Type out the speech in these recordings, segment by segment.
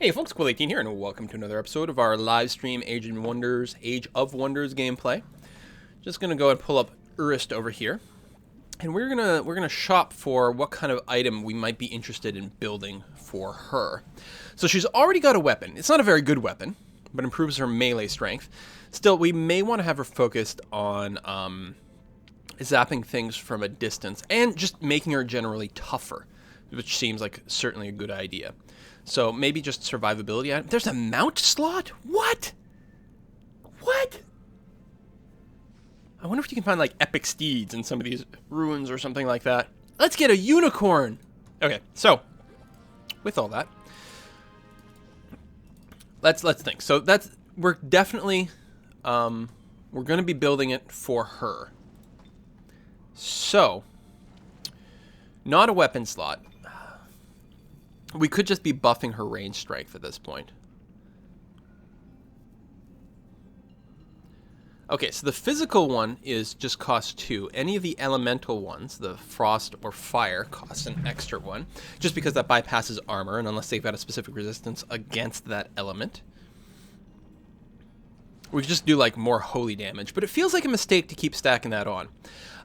Hey folks, Quill18 here, and welcome to another episode of our live stream Age of Wonders gameplay. Just gonna go and pull up Urist over here, and we're gonna shop for what kind of item we might be interested in building for her. So she's already got a weapon. It's not a very good weapon, but improves her melee strength. Still, we may want to have her focused on zapping things from a distance and just making her generally tougher, which seems like certainly a good idea. So maybe just survivability. There's a mount slot? What? What? I wonder if you can find like epic steeds in some of these ruins or something like that. Let's get a unicorn. Okay, so with all that, let's think. So we're definitely we're going to be building it for her. So not a weapon slot. We could just be buffing her range strength at this point. Okay, so the physical one is just cost 2. Any of the elemental ones, the frost or fire, costs an extra 1, just because that bypasses armor, and unless they've got a specific resistance against that element. We could just do like more holy damage, but it feels like a mistake to keep stacking that on.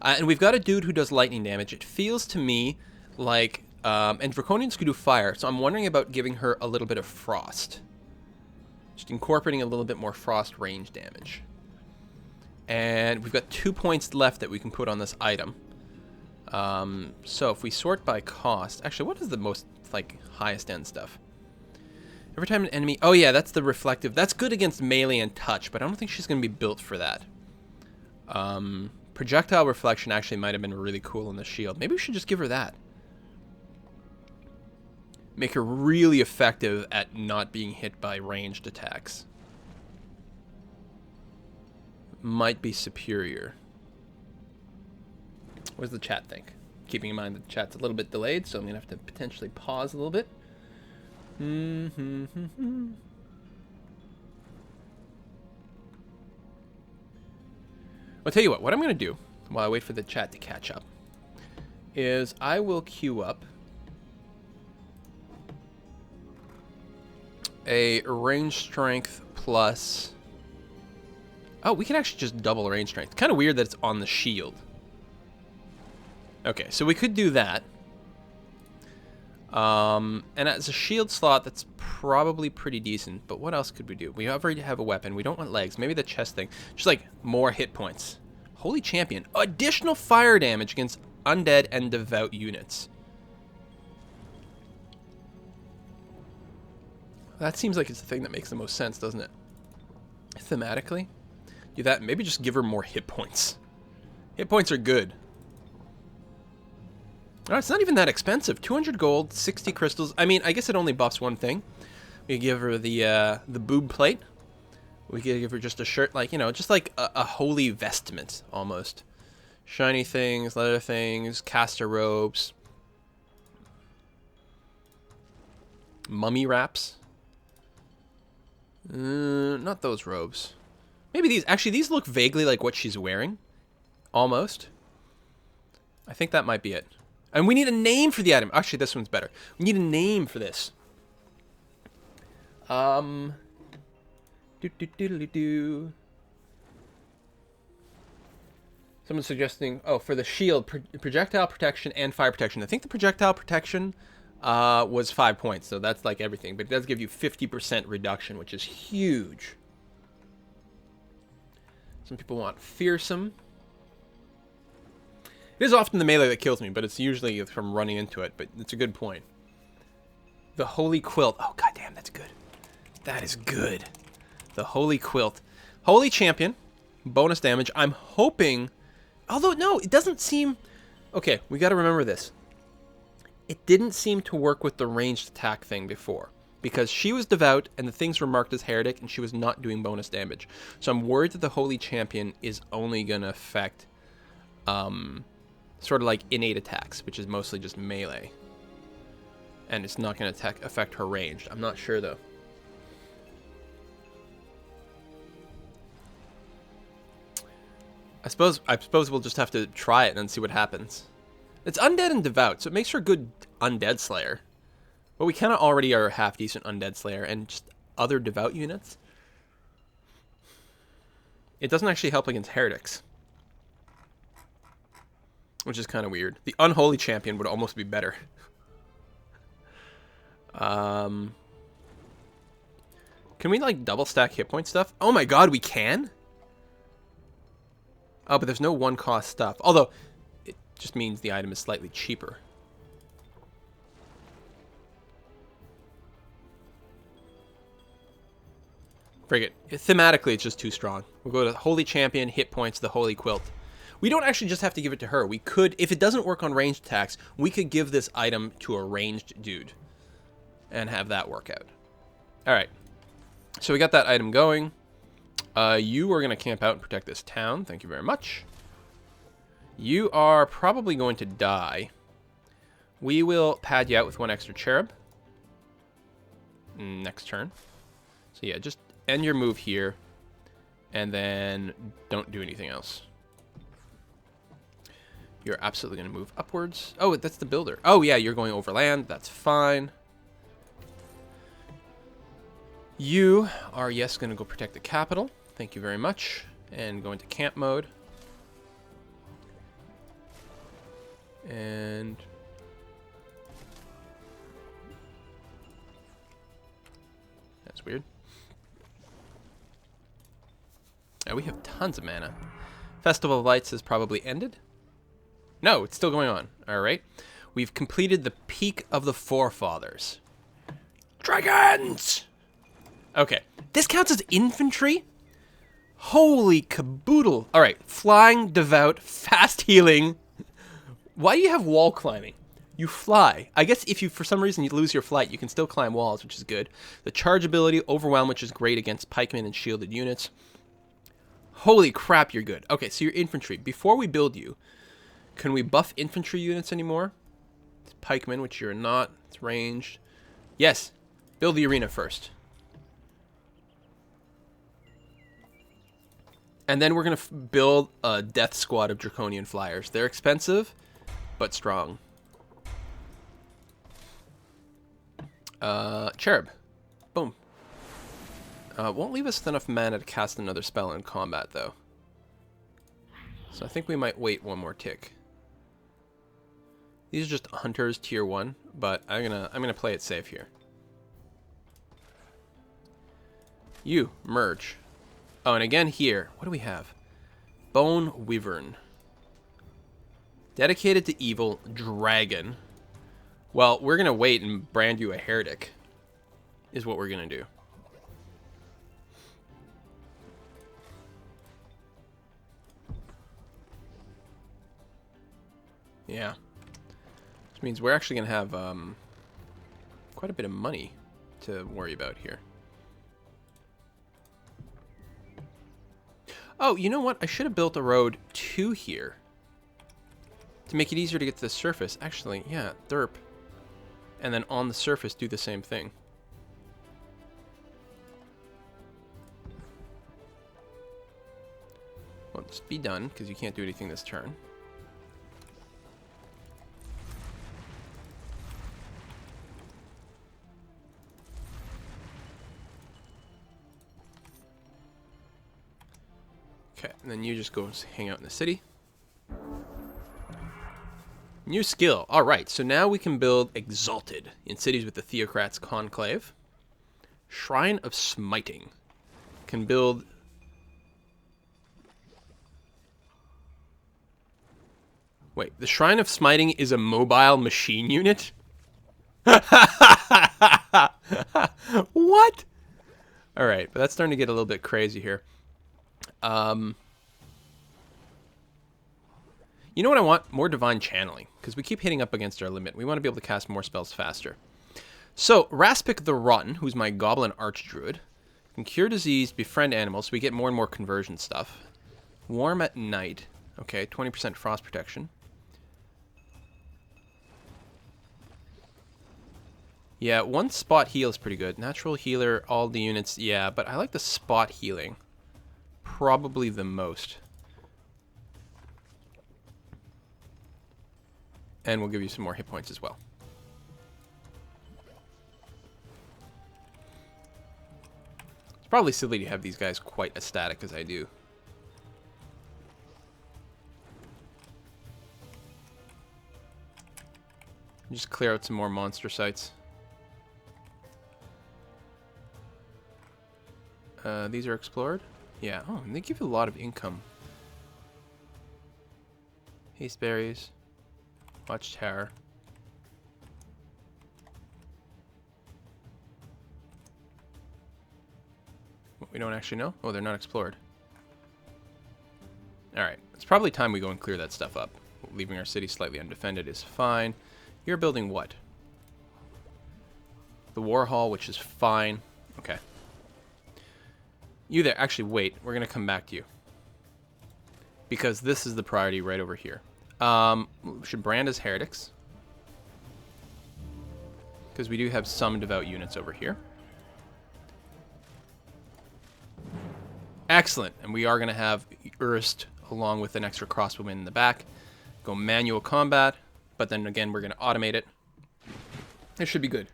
And we've got a dude who does lightning damage. It feels to me like... and Draconians could do fire, so I'm wondering about giving her a little bit of frost. Just incorporating a little bit more frost range damage. And we've got 2 points left that we can put on this item. So if we sort by cost... Actually, what is the most, like, highest end stuff? Every time an enemy... Oh yeah, that's the reflective. That's good against melee and touch, but I don't think she's going to be built for that. Projectile reflection actually might have been really cool in the shield. Maybe we should just give her that. Make her really effective at not being hit by ranged attacks. Might be superior. What does the chat think? Keeping in mind that the chat's a little bit delayed, so I'm going to have to potentially pause a little bit. I'll tell you what I'm going to do while I wait for the chat to catch up is I will queue up a range strength plus... Oh, we can actually just double range strength. Kind of weird that it's on the shield. Okay, so we could do that. And as a shield slot, that's probably pretty decent. But what else could we do? We already have a weapon. We don't want legs. Maybe the chest thing. Just like more hit points. Holy Champion. Additional fire damage against undead and devout units. That seems like it's the thing that makes the most sense, doesn't it? Thematically. Do that. Maybe just give her more hit points. Hit points are good. Alright, it's not even that expensive. 200 gold, 60 crystals. I mean, I guess it only buffs one thing. We give her the boob plate. We could give her just a shirt, like, you know, just like a holy vestment, almost. Shiny things, leather things, caster robes. Mummy wraps. Not those robes. Maybe these. Actually, these look vaguely like what she's wearing. Almost. I think that might be it. And we need a name for the item. Actually, this one's better. We need a name for this. Someone's suggesting, oh, for the shield, projectile protection and fire protection. I think the projectile protection was 5 points, so that's like everything. But it does give you 50% reduction, which is huge. Some people want fearsome. It is often the melee that kills me, but it's usually from running into it. But it's a good point. The Holy Quilt. Oh, goddamn, that's good. That is good. The Holy Quilt. Holy Champion. Bonus damage. I'm hoping... Although, no, it doesn't seem... Okay, we got to remember this. It didn't seem to work with the ranged attack thing before. Because she was devout, and the things were marked as heretic, and she was not doing bonus damage. So I'm worried that the Holy Champion is only going to affect... sort of like innate attacks, which is mostly just melee. And it's not going to affect her ranged. I'm not sure, though. I suppose we'll just have to try it and see what happens. It's undead and devout, so it makes her a good undead slayer. But we kind of already are a half-decent Undead Slayer and just other devout units. It doesn't actually help against heretics, which is kind of weird. The Unholy Champion would almost be better. Can we, like, double stack hit point stuff? Oh my god, we can? Oh, but there's no one-cost stuff. Although, it just means the item is slightly cheaper. Frig it. Thematically, it's just too strong. We'll go to Holy Champion, hit points, the Holy Quilt. We don't actually just have to give it to her. We could, if it doesn't work on ranged attacks, we could give this item to a ranged dude and have that work out. All right. So we got that item going. You are going to camp out and protect this town. Thank you very much. You are probably going to die. We will pad you out with one extra cherub. Next turn. So yeah, just end your move here. And then don't do anything else. You're absolutely going to move upwards. Oh, that's the builder. Oh yeah, you're going overland. That's fine. You are, yes, going to go protect the capital. Thank you very much. And go into camp mode. And that's weird. Oh, we have tons of mana. Festival of Lights has probably ended. No, it's still going on. All right. We've completed the Peak of the Forefathers. Dragons! Okay. This counts as infantry? Holy caboodle. All right. Flying, devout, fast healing. Why do you have wall climbing? You fly. I guess if you, for some reason, you lose your flight, you can still climb walls, which is good. The charge ability, Overwhelm, which is great against pikemen and shielded units. Holy crap, you're good. Okay, so you're infantry. Before we build you, can we buff infantry units anymore? It's pikemen, which you're not. It's ranged. Yes. Build the arena first. And then we're going to build a death squad of draconian flyers. They're expensive, but strong. Cherub. Boom. Won't leave us enough mana to cast another spell in combat, though. So I think we might wait one more tick. These are just hunters tier 1, but I'm gonna play it safe here. You merge. Oh, and again here, what do we have? Bone Wyvern. Dedicated to evil, dragon. Well, we're gonna wait and brand you a heretic, is what we're gonna do. Yeah. Which means we're actually gonna have quite a bit of money to worry about here. Oh, you know what? I should have built a road to here to make it easier to get to the surface. Actually, yeah, derp. And then on the surface, do the same thing. Well, just be done, because you can't do anything this turn. Okay, and then you just go hang out in the city. New skill. All right, so now we can build Exalted in cities with the Theocrats Conclave. Shrine of Smiting. Can build... Wait, the Shrine of Smiting is a mobile machine unit? What? All right, but that's starting to get a little bit crazy here. You know what I want? More Divine Channeling, because we keep hitting up against our limit. We want to be able to cast more spells faster. So, Raspic the Rotten, who's my Goblin Archdruid, can cure disease, befriend animals, so we get more and more conversion stuff. Warm at night. Okay, 20% frost protection. Yeah, one spot heal is pretty good. Natural healer, all the units, yeah, but I like the spot healing. Probably the most. And we'll give you some more hit points as well. Probably silly to have these guys quite as static as I do. Just clear out some more monster sites. These are explored? Yeah. Oh, and they give you a lot of income. Haste berries. Watchtower. We don't actually know? Oh, they're not explored. Alright. It's probably time we go and clear that stuff up. Leaving our city slightly undefended is fine. You're building what? The War Hall, which is fine. Okay. You there. Actually, wait. We're going to come back to you. Because this is the priority right over here. We should brand as heretics. Because we do have some devout units over here. Excellent. And we are going to have Urst along with an extra crossbowman in the back. Go manual combat. But then again, we're going to automate it. It should be good.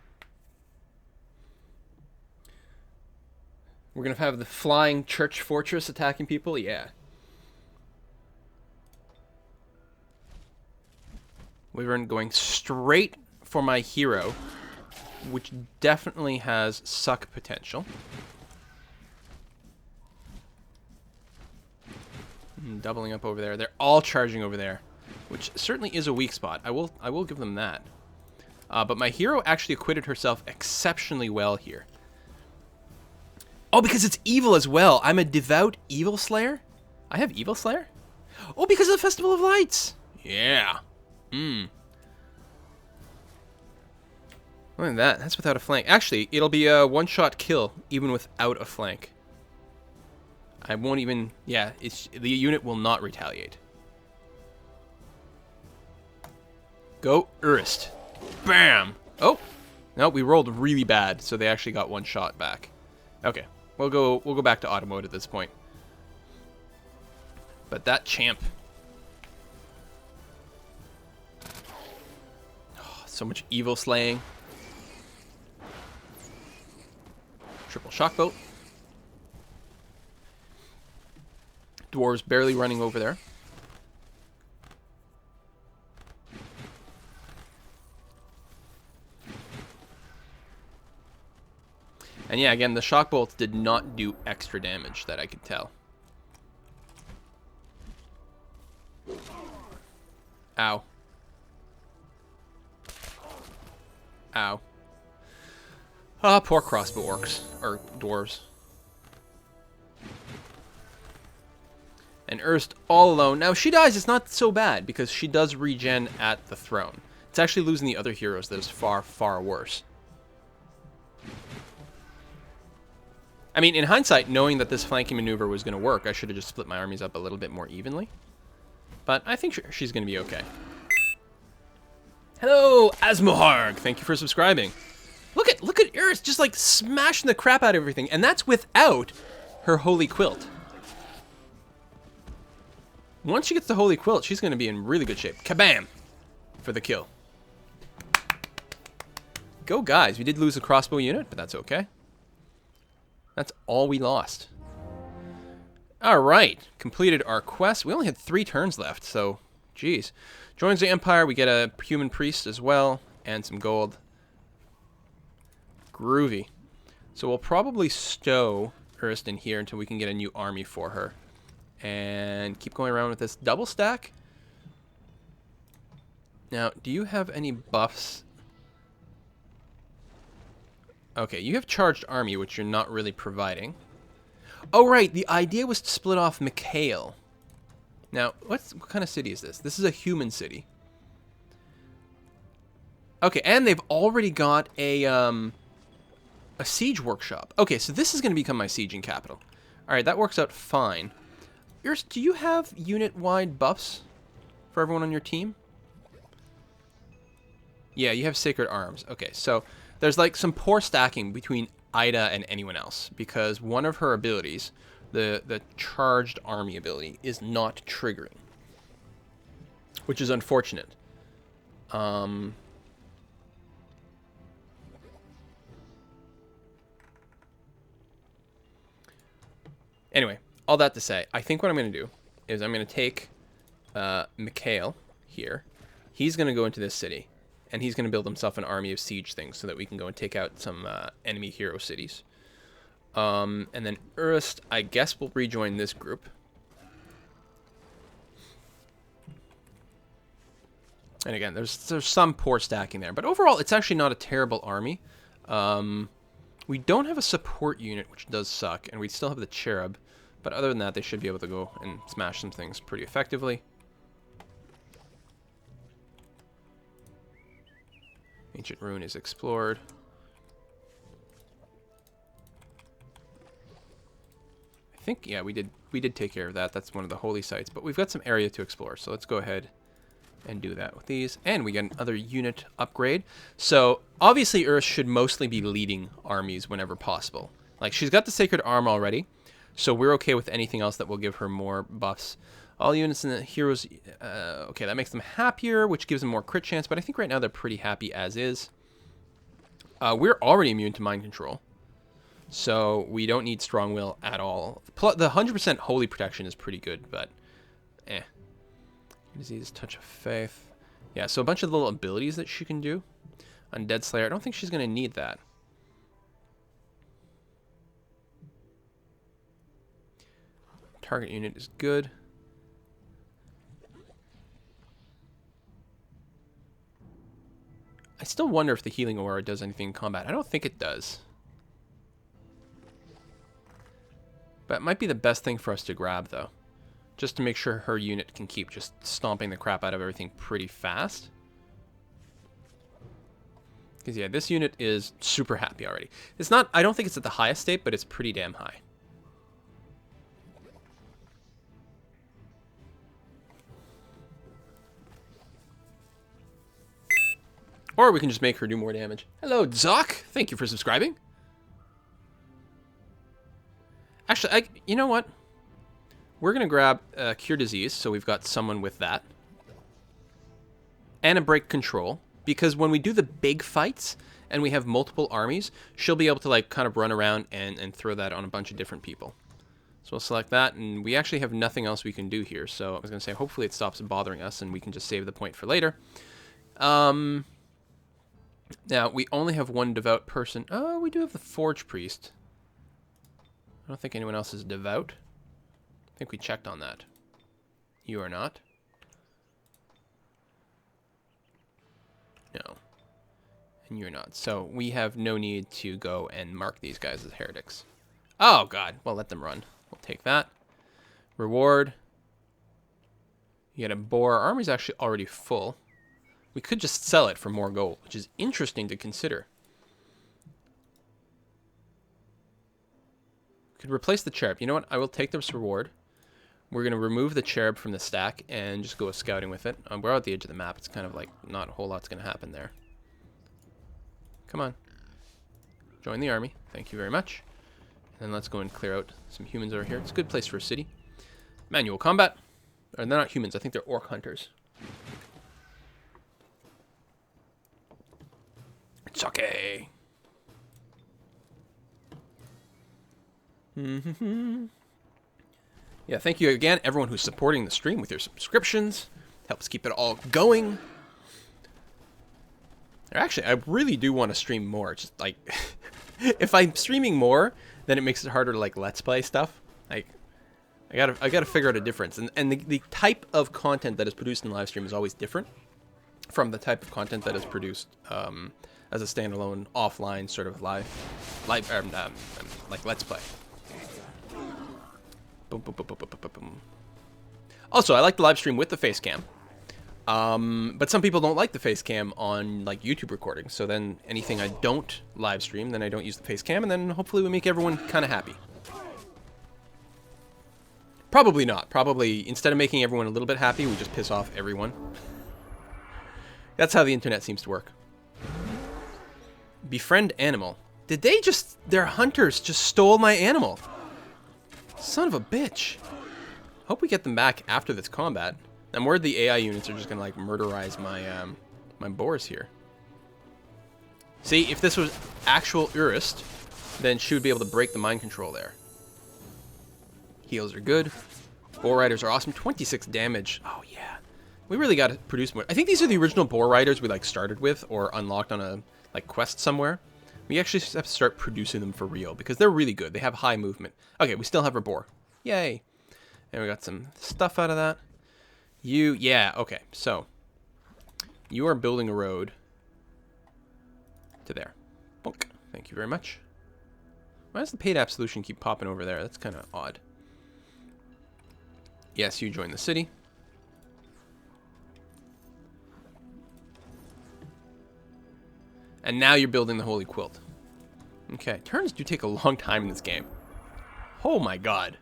We're going to have the flying church fortress attacking people? Yeah. We're going straight for my hero, which definitely has suck potential. Doubling up over there. They're all charging over there, which certainly is a weak spot. I will give them that. But my hero actually acquitted herself exceptionally well here. Oh, because it's evil as well. I'm a devout evil slayer? I have evil slayer? Oh, because of the Festival of Lights. Yeah. Look at that. That's without a flank. Actually, it'll be a one-shot kill, even without a flank. I won't even... Yeah, the unit will not retaliate. Go, Urst. Bam! Oh! No, we rolled really bad, so they actually got one shot back. Okay. We'll go back to auto mode at this point. But that champ... Oh, so much evil slaying. Triple shock boat. Dwarves barely running over there. And yeah, again, the shock bolts did not do extra damage that I could tell. Ow. Ow. Ah, poor crossbow orcs. Or dwarves. And Urst all alone. Now, if she dies, it's not so bad, because she does regen at the throne. It's actually losing the other heroes that is far, far worse. I mean, in hindsight, knowing that this flanking maneuver was going to work, I should have just split my armies up a little bit more evenly. But I think she's going to be okay. Hello, Asmoharg! Thank you for subscribing. Look at Urst just like smashing the crap out of everything, and that's without her Holy Quilt. Once she gets the Holy Quilt, she's going to be in really good shape. Kabam! For the kill. Go, guys. We did lose a crossbow unit, but that's okay. That's all we lost. Alright. Completed our quest. We only had 3 turns left, so... Jeez. Joins the Empire. We get a human priest as well. And some gold. Groovy. So we'll probably stow Urst in here until we can get a new army for her. And keep going around with this double stack. Now, do you have any buffs? Okay, you have charged army, which you're not really providing. Oh, right. The idea was to split off Mikhail. Now, what kind of city is this? This is a human city. Okay, and they've already got a siege workshop. Okay, so this is going to become my sieging capital. All right, that works out fine. Do you have unit-wide buffs for everyone on your team? Yeah, you have Sacred Arms. Okay, so there's like some poor stacking between Ida and anyone else because one of her abilities, the charged army ability, is not triggering, which is unfortunate. Anyway, all that to say, I think what I'm going to do is I'm going to take Mikhail here. He's going to go into this city, and he's going to build himself an army of siege things so that we can go and take out some enemy hero cities. And then Urst, I guess, will rejoin this group. And again, there's some poor stacking there, but overall, it's actually not a terrible army. We don't have a support unit, which does suck, and we still have the Cherub. But other than that, they should be able to go and smash some things pretty effectively. Ancient Ruin is explored. I think, yeah, we did take care of that. That's one of the holy sites, but we've got some area to explore, so let's go ahead and do that with these. And we get another unit upgrade. So obviously Earth should mostly be leading armies whenever possible. Like, she's got the Sacred Arm already, so we're okay with anything else that will give her more buffs. All units in the heroes, okay, that makes them happier, which gives them more crit chance, but I think right now they're pretty happy as is. We're already immune to mind control, so we don't need strong will at all. Plus, the 100% holy protection is pretty good, but eh. Disease, Touch of Faith. Yeah, so a bunch of little abilities that she can do. Undead Slayer, I don't think she's going to need that. Target unit is good. I still wonder if the Healing Aura does anything in combat. I don't think it does. But it might be the best thing for us to grab, though. Just to make sure her unit can keep just stomping the crap out of everything pretty fast. Because, yeah, this unit is super happy already. It's not, I don't think it's at the highest state, but it's pretty damn high. Or we can just make her do more damage. Hello, Zoc! Thank you for subscribing. Actually, you know what? We're going to grab Cure Disease, so we've got someone with that. And a Break Control, because when we do the big fights and we have multiple armies, she'll be able to like kind of run around and throw that on a bunch of different people. So we'll select that, and we actually have nothing else we can do here. So I was going to say, hopefully it stops bothering us and we can just save the point for later. Now, we only have one devout person. Oh, we do have the Forge Priest. I don't think anyone else is devout. I think we checked on that. You are not. No. And you're not. So we have no need to go and mark these guys as heretics. Oh, God. Well, let them run. We'll take that. Reward. You get a boar. Our army's actually already full. We could just sell it for more gold, which is interesting to consider. Could replace the cherub. You know what? I will take this reward. We're going to remove the cherub from the stack and just go scouting with it. We're at the edge of the map. It's kind of like not a whole lot's going to happen there. Come on. Join the army. Thank you very much. And then let's go and clear out some humans over here. It's a good place for a city. Manual combat. Or they're not humans. I think they're orc hunters. It's okay. Yeah, thank you again, everyone who's supporting the stream with your subscriptions. Helps keep it all going. Actually, I really do want to stream more. Just like, if I'm streaming more, then it makes it harder to like let's play stuff. Like, I gotta figure out a difference. And the type of content that is produced in live stream is always different from the type of content that is produced as a standalone, offline sort of live like let's play. Boom, boom, boom, boom, boom, boom, boom. Also, I like the live stream with the face cam, but some people don't like the face cam on like YouTube recordings. So then anything I don't live stream, then I don't use the face cam, and then hopefully we make everyone kind of happy. Probably not. Probably instead of making everyone a little bit happy, we just piss off everyone. That's how the internet seems to work. Befriend animal. Did they just... Their hunters just stole my animal. Son of a bitch. Hope we get them back after this combat. I'm worried the AI units are just gonna like murderize my my boars here. See, if this was actual Urist, then she would be able to break the mind control there. Heals are good. Boar riders are awesome. 26 damage. Oh, yeah. We really got to produce more. I think these are the original boar riders we, like, started with or unlocked on a, like, quest somewhere. We actually have to start producing them for real because they're really good. They have high movement. Okay, we still have our boar. Yay. And we got some stuff out of that. Yeah, okay. So, you are building a road to there. Bonk. Thank you very much. Why does the paid app solution keep popping over there? That's kind of odd. Yes, you join the city. And now you're building the Holy Quilt. Okay, turns do take a long time in this game. Oh my god.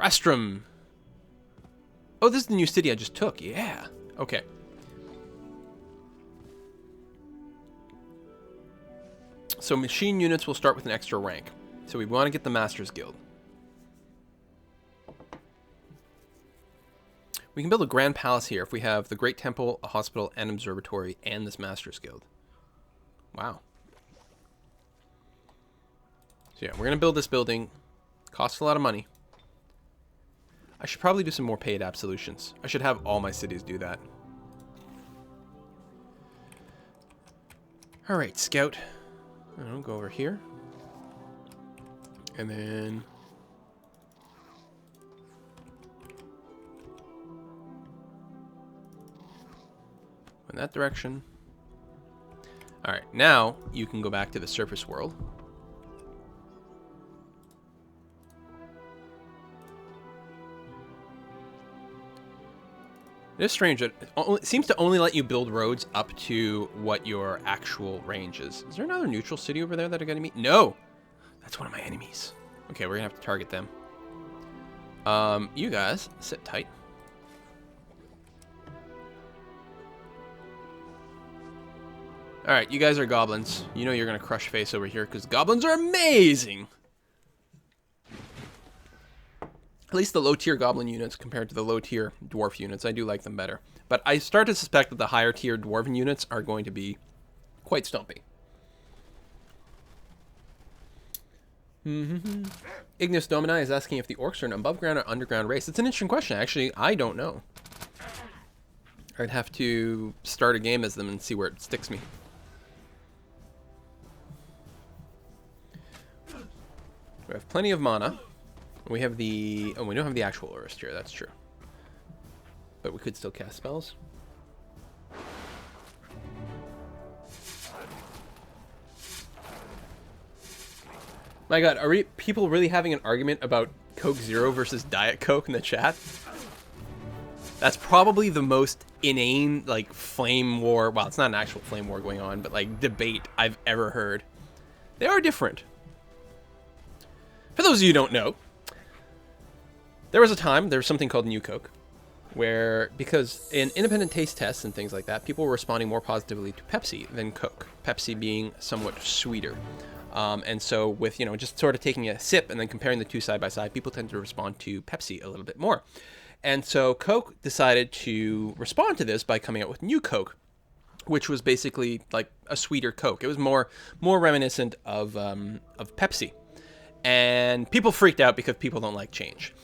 Rastrum. Oh, this is the new city I just took. Yeah. Okay. So machine units will start with an extra rank. So we want to get the Master's Guild. We can build a grand palace here if we have the Great Temple, a hospital, an observatory, and this Master's Guild. Wow. So yeah, we're going to build this building. Costs a lot of money. I should probably do some more paid app solutions. I should have all my cities do that. Alright, Scout. I'll go over here. And then... in that direction. Alright, now you can go back to the surface world. It is strange that it seems to only let you build roads up to what your actual range is. Is there another neutral city over there that I gotta meet? No! That's one of my enemies. Okay, we're gonna have to target them. You guys, sit tight. Alright, you guys are goblins. You know you're gonna crush face over here, because goblins are amazing! At least the low-tier goblin units compared to the low-tier dwarf units. I do like them better. But I start to suspect that the higher-tier dwarven units are going to be quite stumpy. Ignis Domini is asking if the orcs are an above-ground or underground race. It's an interesting question. Actually, I don't know. I'd have to start a game as them and see where it sticks me. We have plenty of mana. We have the... oh, we don't have the actual Orist here. That's true. But we could still cast spells. My god, are people really having an argument about Coke Zero versus Diet Coke in the chat? That's probably the most inane, like, flame war... well, it's not an actual flame war going on, but, like, debate I've ever heard. They are different. For those of you who don't know, there was a time, there was something called New Coke, where, because in independent taste tests and things like that, people were responding more positively to Pepsi than Coke. Pepsi being somewhat sweeter. And so with, you know, just sort of taking a sip and then comparing the two side by side, people tend to respond to Pepsi a little bit more. And so Coke decided to respond to this by coming out with New Coke, which was basically like a sweeter Coke. It was more reminiscent of Pepsi. And people freaked out because people don't like change.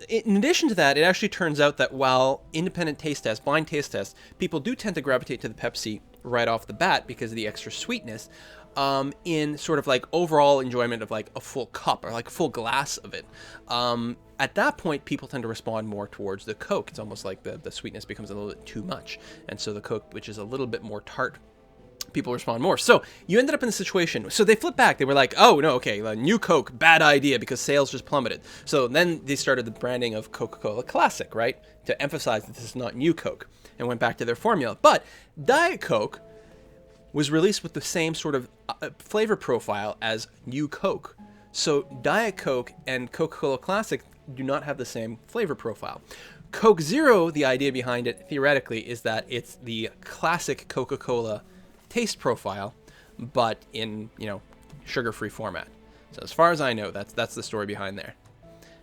In addition to that, it actually turns out that while independent taste tests, blind taste tests, people do tend to gravitate to the Pepsi right off the bat because of the extra sweetness, in sort of like overall enjoyment of like a full cup or like a full glass of it. At that point, people tend to respond more towards the Coke. It's almost like the sweetness becomes a little bit too much. And so the Coke, which is a little bit more tart, people respond more. So you ended up in a situation. So they flipped back. They were like, oh, no, okay, New Coke, bad idea because sales just plummeted. So then they started the branding of Coca-Cola Classic, right? To emphasize that this is not New Coke, and went back to their formula. But Diet Coke was released with the same sort of flavor profile as New Coke. So Diet Coke and Coca-Cola Classic do not have the same flavor profile. Coke Zero, the idea behind it, theoretically, is that it's the classic Coca-Cola taste profile, but in, you know, sugar-free format. So as far as I know, that's the story behind there.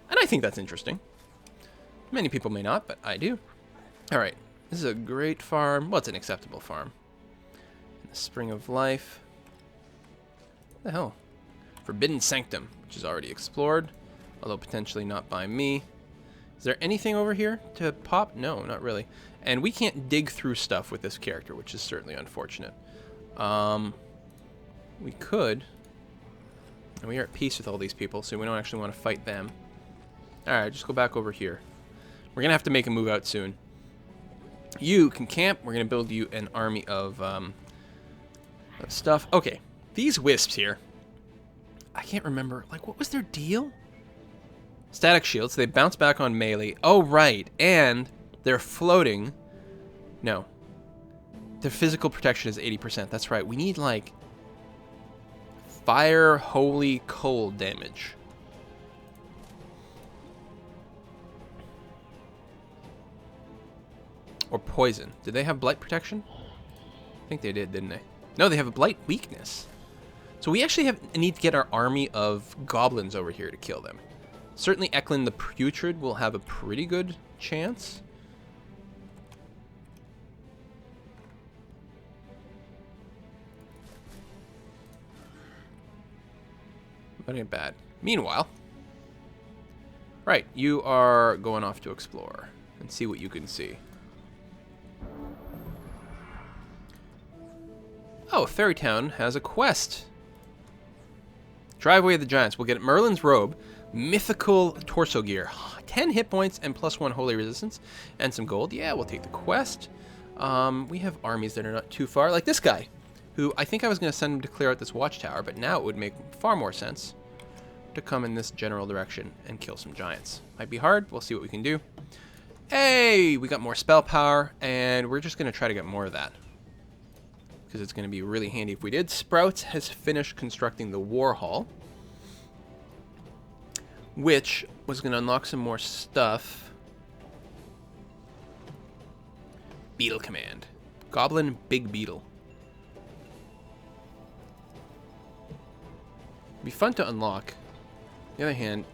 And I think that's interesting. Many people may not, but I do. All right, this is a great farm. Well, it's an acceptable farm. In the Spring of Life. What the hell? Forbidden Sanctum, which is already explored. Although potentially not by me. Is there anything over here to pop? No, not really. And we can't dig through stuff with this character, which is certainly unfortunate. We could. And we are at peace with all these people, so we don't actually want to fight them. Alright, just go back over here. We're going to have to make a move out soon. You can camp. We're going to build you an army of stuff. Okay, these wisps here. I can't remember. Like, what was their deal? Static shields. They bounce back on melee. Oh, right. And they're floating. No. Their physical protection is 80%. That's right. We need, like, fire, holy, cold damage. Or poison. Did they have blight protection? I think they did, didn't they? No, they have a blight weakness. So we actually need to get our army of goblins over here to kill them. Certainly Eklund the Putrid will have a pretty good chance. But ain't bad. Meanwhile, right, you are going off to explore and see what you can see. Oh, Fairytown has a quest. Drive away the giants. We'll get Merlin's robe, mythical torso gear, 10 hit points and +1 holy resistance, and some gold. Yeah, we'll take the quest. We have armies that are not too far, like this guy, who I think I was going to send him to clear out this watchtower, but now it would make far more sense to come in this general direction and kill some giants. Might be hard. We'll see what we can do. Hey, we got more spell power, and we're just going to try to get more of that, because it's going to be really handy if we did. Sprouts has finished constructing the War Hall, which was going to unlock some more stuff. Beetle Command. Goblin Big Beetle. It'd be fun to unlock. On the other hand,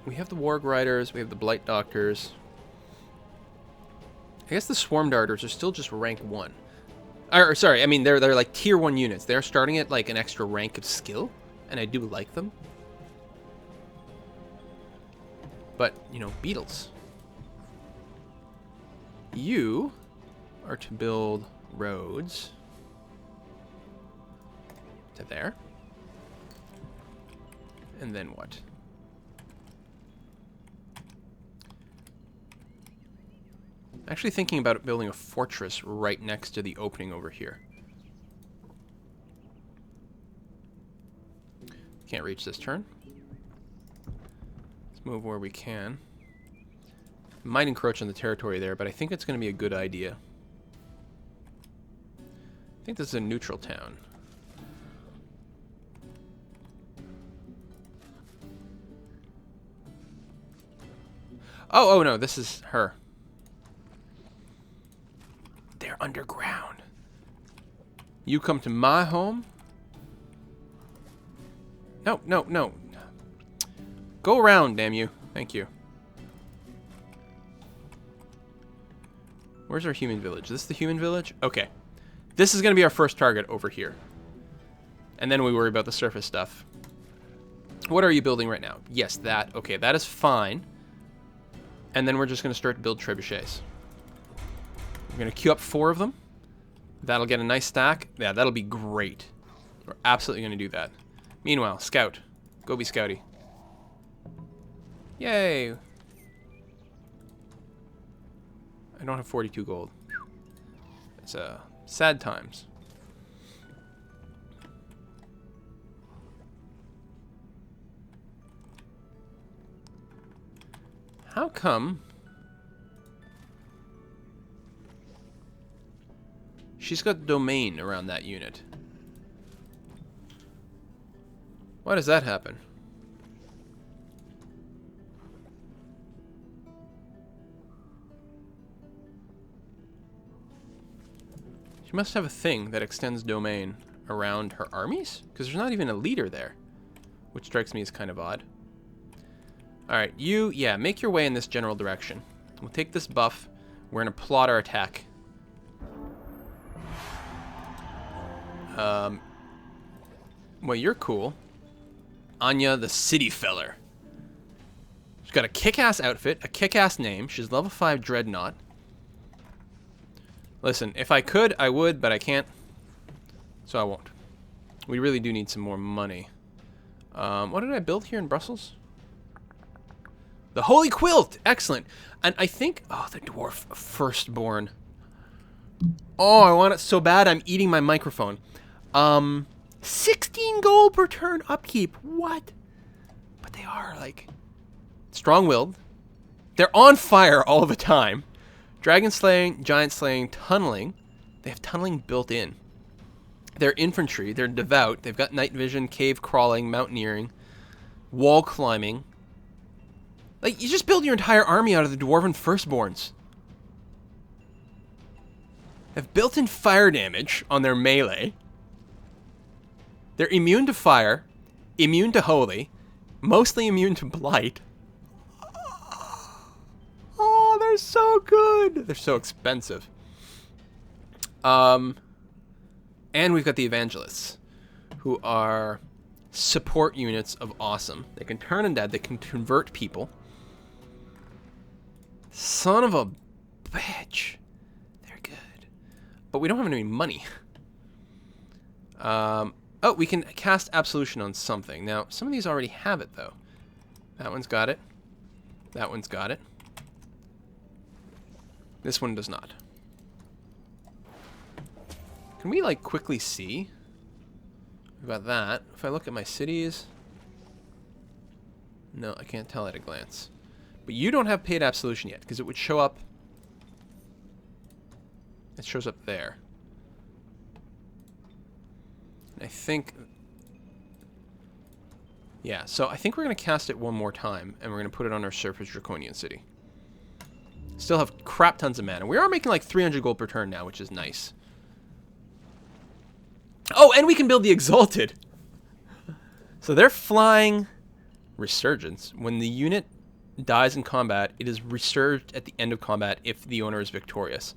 we have the Warg Riders, we have the Blight Doctors. I guess the Swarm Darters are still just rank 1. Or, sorry, I mean, they're like tier 1 units. They're starting at like an extra rank of skill, and I do like them. But, you know, beetles. You are to build roads to there. And then what? Actually thinking about building a fortress right next to the opening over here. Can't reach this turn. Let's move where we can. Might encroach on the territory there, but I think it's going to be a good idea. I think this is a neutral town. Oh no, this is her. They're underground. You come to my home? No, no, no. Go around, damn you. Thank you. Where's our human village? Is this the human village? Okay. This is going to be our first target over here. And then we worry about the surface stuff. What are you building right now? Yes, that. Okay, that is fine. And then we're just going to start to build trebuchets. We're going to queue up 4 of them. That'll get a nice stack. Yeah, that'll be great. We're absolutely going to do that. Meanwhile, scout. Go be scouty. Yay. I don't have 42 gold. It's sad times. How come she's got domain around that unit? Why does that happen? She must have a thing that extends domain around her armies? Because there's not even a leader there, which strikes me as kind of odd. Alright, you, yeah, make your way in this general direction. We'll take this buff. We're going to plot our attack. Well, you're cool. Anya, the city feller. She's got a kick-ass outfit, a kick-ass name. She's level 5 Dreadnought. Listen, if I could, I would, but I can't. So I won't. We really do need some more money. What did I build here in Brussels? The Holy Quilt! Excellent. And I think... Oh, the Dwarf Firstborn. Oh, I want it so bad I'm eating my microphone. 16 gold per turn upkeep. What? But they are, like... Strong-willed. They're on fire all the time. Dragon slaying, giant slaying, tunneling. They have tunneling built in. They're infantry. They're devout. They've got night vision, cave crawling, mountaineering, wall climbing. Like, you just build your entire army out of the Dwarven Firstborns. They have built-in fire damage on their melee. They're immune to fire, immune to holy, mostly immune to blight. Oh, they're so good. They're so expensive. And we've got the evangelists, who are support units of awesome. They can turn undead. They can convert people. Son of a bitch. They're good. But we don't have any money. Oh, we can cast Absolution on something. Now, some of these already have it, though. That one's got it. That one's got it. This one does not. Can we, like, quickly see? We've got that. If I look at my cities... No, I can't tell at a glance. But you don't have paid Absolution yet, because it would show up... It shows up there. And I think... Yeah, so I think we're going to cast it one more time, and we're going to put it on our Surface Draconian City. Still have crap tons of mana. We are making like 300 gold per turn now, which is nice. Oh, and we can build the Exalted. So they're flying Resurgence. When the unit dies in combat, it is resurged at the end of combat if the owner is victorious.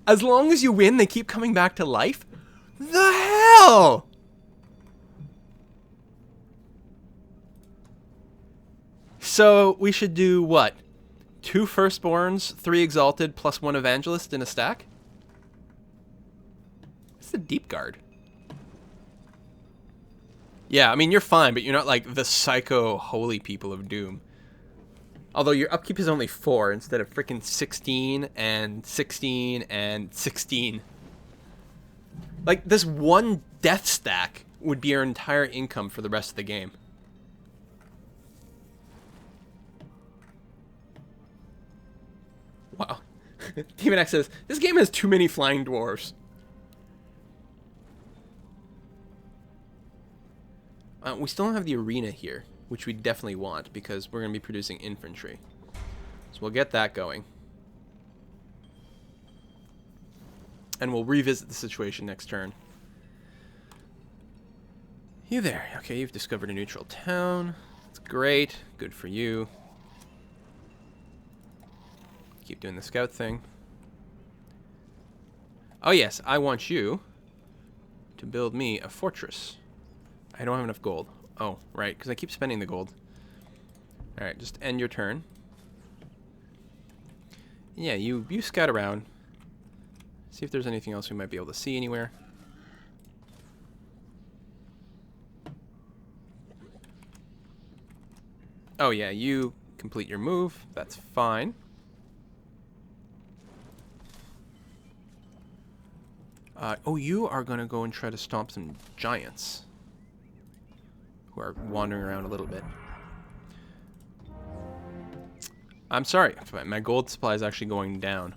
As long as you win, they keep coming back to life? The hell? So we should do what? 2 Firstborns, 3 Exalted, plus 1 Evangelist in a stack? It's the Deep Guard. Yeah, I mean, you're fine, but you're not like the psycho holy people of Doom. Although your upkeep is only 4 instead of freaking 16 and 16 and 16. Like, this one death stack would be your entire income for the rest of the game. Wow. Demon X says, this game has too many flying dwarves. We still don't have the arena here, which we definitely want, because we're going to be producing infantry. So we'll get that going. And we'll revisit the situation next turn. You there. Okay, you've discovered a neutral town. That's great. Good for you. Keep doing the scout thing. Oh yes, I want you to build me a fortress. I don't have enough gold. Oh, right, because I keep spending the gold. Alright, just end your turn. Yeah, you scout around. See if there's anything else we might be able to see anywhere. Oh yeah, you complete your move. That's fine. Oh, you are going to go and try to stomp some giants who are wandering around a little bit. I'm sorry. My gold supply is actually going down.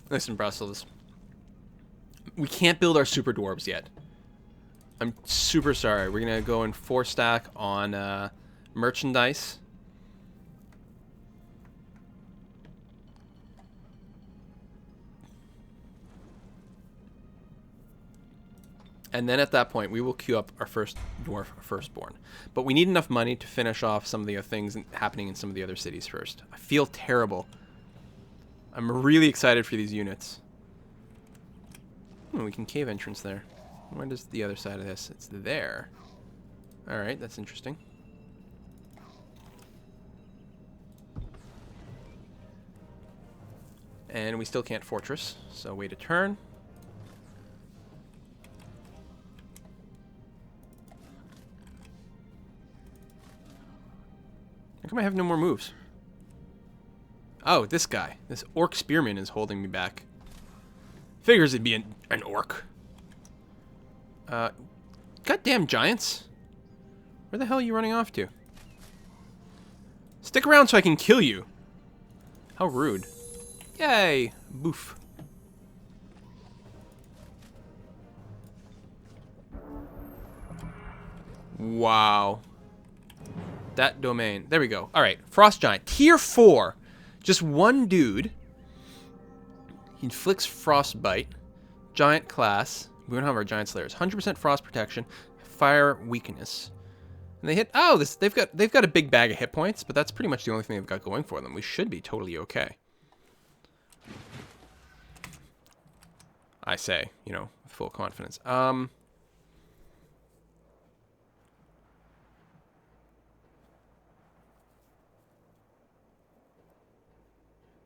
Listen, Brussels. We can't build our super dwarves yet. I'm super sorry. We're going to go in 4 stack on merchandise. And then at that point, we will queue up our first Dwarf Firstborn. But we need enough money to finish off some of the other things happening in some of the other cities first. I feel terrible. I'm really excited for these units. We can cave entrance there. Where does the other side of this? It's there. Alright, that's interesting. And we still can't fortress, so wait a turn. How come I have no more moves? Oh, this guy. This orc spearman is holding me back. Figures it'd be an orc. Goddamn giants. Where the hell are you running off to? Stick around so I can kill you. How rude. Yay! Boof. Wow. That domain. There we go. Alright, Frost Giant. Tier 4. Just one dude. He inflicts Frostbite. Giant class. We don't have our Giant Slayers. 100% Frost Protection. Fire Weakness. And they hit... Oh, they've got a big bag of hit points, but that's pretty much the only thing they've got going for them. We should be totally okay. I say, you know, with full confidence.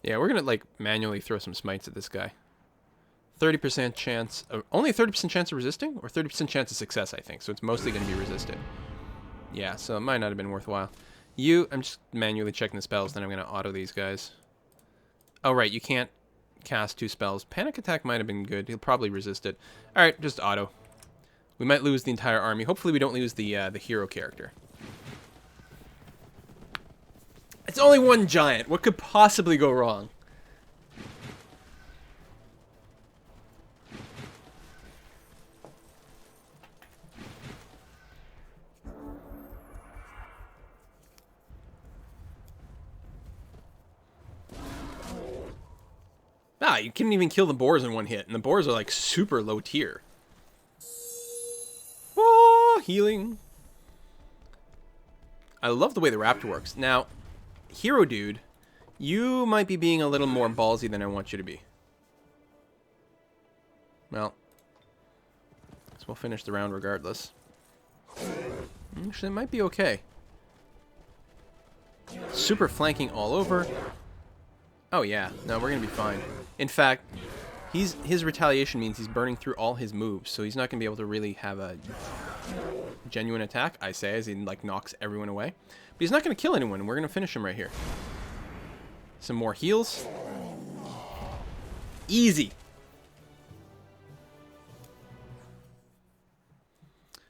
Yeah, we're gonna, like, manually throw some smites at this guy. 30% chance of... Only a 30% chance of resisting? Or 30% chance of success, I think. So it's mostly gonna be resisted. Yeah, so it might not have been worthwhile. I'm just manually checking the spells, then I'm gonna auto these guys. Oh, right, you can't cast 2 spells. Panic Attack might have been good. He'll probably resist it. Alright, just auto. We might lose the entire army. Hopefully we don't lose the hero character. It's only one giant. What could possibly go wrong? Ah, you couldn't even kill the boars in one hit, and the boars are like super low tier. Oh, healing. I love the way the raptor works. Now, hero dude, you might be being a little more ballsy than I want you to be. Well, guess we'll finish the round regardless. Actually, it might be okay. Super flanking all over. Oh yeah, no, we're gonna be fine. In fact, his retaliation means he's burning through all his moves, so he's not gonna be able to really have a genuine attack, I say, as he like knocks everyone away. But he's not gonna kill anyone, and we're gonna finish him right here. Some more heals. Easy.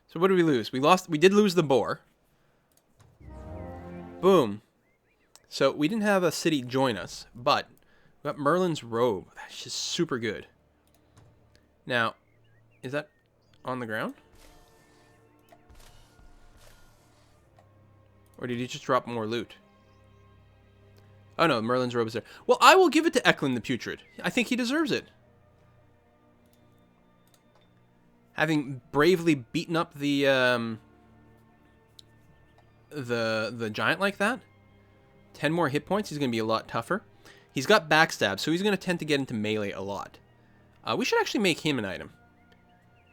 So what did we lose? We did lose the boar. Boom. So we didn't have a city join us, but we got Merlin's robe. That's just super good. Now, is that on the ground? Or did he just drop more loot? Oh no, Merlin's robe is there. Well, I will give it to Eklund the Putrid. I think he deserves it. Having bravely beaten up the giant like that, 10 more hit points, he's going to be a lot tougher. He's got backstab, so he's going to tend to get into melee a lot. We should actually make him an item.